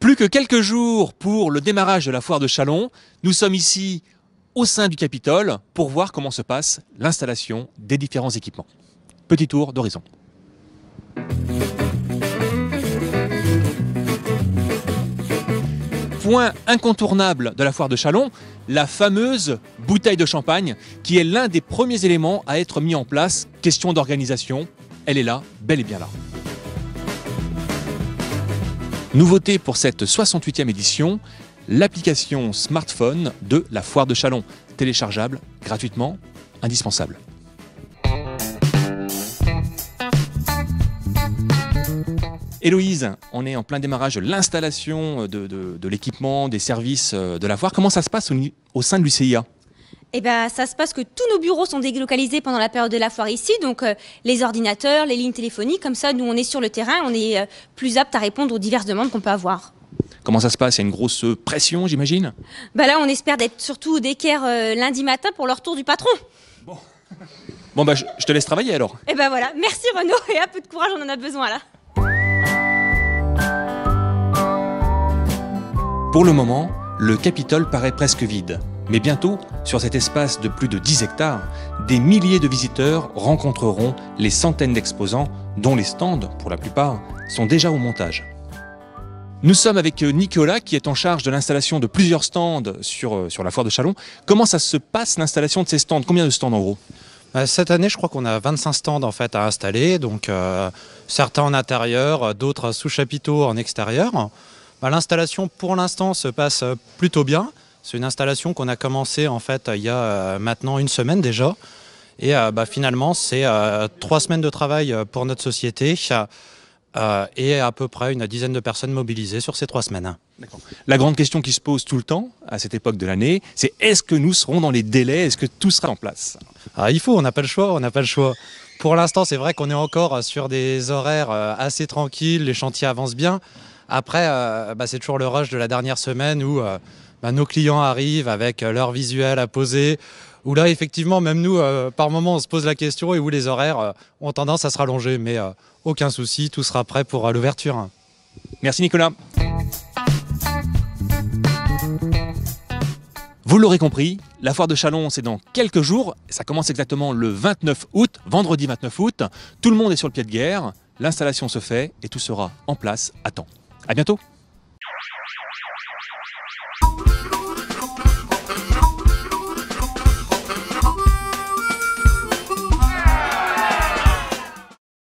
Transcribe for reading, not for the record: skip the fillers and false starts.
Plus que quelques jours pour le démarrage de la foire de Châlons, nous sommes ici au sein du Capitole pour voir comment se passe l'installation des différents équipements. Petit tour d'horizon. Point incontournable de la foire de Châlons, la fameuse bouteille de champagne qui est l'un des premiers éléments à être mis en place. Question d'organisation, elle est là, bel et bien là. Nouveauté pour cette 68e édition, l'application smartphone de la foire de Châlons, téléchargeable gratuitement, indispensable. Héloïse, on est en plein démarrage de l'installation de l'équipement, des services de la foire. Comment ça se passe au sein de l'UCIA ? Eh ben, ça se passe que tous nos bureaux sont délocalisés pendant la période de la foire ici, donc les ordinateurs, les lignes téléphoniques, comme ça, nous on est sur le terrain, on est plus apte à répondre aux diverses demandes qu'on peut avoir. Comment ça se passe ? Il y a une grosse pression, j'imagine ? Bah là, on espère d'être surtout d'équerre lundi matin pour le retour du patron. Bon bah, je te laisse travailler alors. Eh ben voilà, merci Renaud, et un peu de courage, on en a besoin là. Pour le moment, le Capitole paraît presque vide. Mais bientôt, sur cet espace de plus de 10 hectares, des milliers de visiteurs rencontreront les centaines d'exposants dont les stands, pour la plupart, sont déjà au montage. Nous sommes avec Nicolas qui est en charge de l'installation de plusieurs stands sur la foire de Châlons. Comment ça se passe l'installation de ces stands ? Combien de stands en gros ? Cette année, je crois qu'on a 25 stands en fait à installer, donc certains en intérieur, d'autres sous chapiteaux en extérieur. L'installation pour l'instant se passe plutôt bien. C'est une installation qu'on a commencé en fait il y a maintenant une semaine déjà. Et finalement, c'est 3 semaines de travail pour notre société et à peu près une dizaine de personnes mobilisées sur ces 3 semaines. La grande question qui se pose tout le temps à cette époque de l'année, c'est est-ce que nous serons dans les délais ? Est-ce que tout sera en place ? On n'a pas le choix. Pour l'instant, c'est vrai qu'on est encore sur des horaires assez tranquilles, les chantiers avancent bien. Après, c'est toujours le rush de la dernière semaine où nos clients arrivent avec leur visuel à poser, où là, effectivement, même nous, par moment, on se pose la question et où les horaires ont tendance à se rallonger. Mais aucun souci, tout sera prêt pour l'ouverture. Merci Nicolas. Vous l'aurez compris, la foire de Châlons, c'est dans quelques jours. Ça commence exactement le 29 août, vendredi 29 août. Tout le monde est sur le pied de guerre. L'installation se fait et tout sera en place à temps. À bientôt.